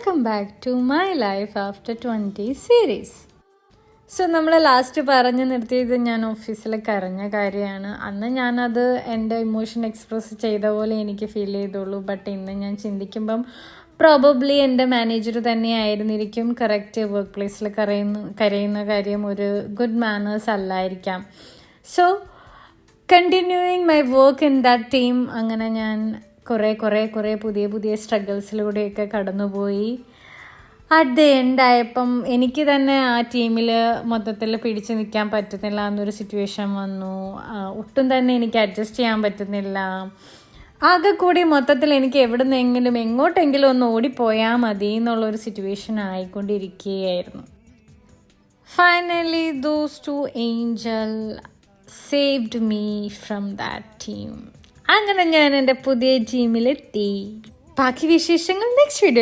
Welcome back to my life after 20 series. So നമ്മൾ last പറഞ്ഞു നിർത്തിയത് ഞാൻ ഓഫീസിൽ കരഞ്ഞ കാര്യമാണ്. അന്ന് ഞാനത് എൻ്റെ ഇമോഷൻ എക്സ്പ്രസ് ചെയ്ത പോലെ എനിക്ക് ഫീൽ ചെയ്തുള്ളൂ. ബട്ട് ഇന്ന് ഞാൻ ചിന്തിക്കുമ്പം പ്രോബബ്ലി എൻ്റെ മാനേജർ തന്നെയായിരുന്നിരിക്കും കറക്റ്റ് വർക്ക് പ്ലേസിൽ കരയുന്ന കാര്യം ഒരു ഗുഡ് മാനേഴ്സ് അല്ലായിരിക്കാം. So continuing my work in that team, അങ്ങനെ ഞാൻ കുറേ പുതിയ സ്ട്രഗിൾസിലൂടെയൊക്കെ കടന്നുപോയി. അറ്റ് ദ എൻഡ് ആയപ്പം എനിക്ക് തന്നെ ആ ടീമിൽ മൊത്തത്തിൽ പിടിച്ചു നിൽക്കാൻ പറ്റുന്നില്ല എന്നൊരു സിറ്റുവേഷൻ വന്നു. ഒട്ടും തന്നെ എനിക്ക് അഡ്ജസ്റ്റ് ചെയ്യാൻ പറ്റുന്നില്ല. ആകെ കൂടി മൊത്തത്തിൽ എനിക്ക് എങ്ങോട്ടെങ്കിലും ഒന്ന് ഓടിപ്പോയാൽ മതി എന്നുള്ളൊരു സിറ്റുവേഷൻ ആയിക്കൊണ്ടിരിക്കുകയായിരുന്നു. Finally those two angel saved me from that team. അങ്ങനെ ഞാൻ എൻ്റെ പുതിയ ടീമിലെത്തി. ബാക്കി വിശേഷങ്ങൾ നെക്സ്റ്റ് വീഡിയോ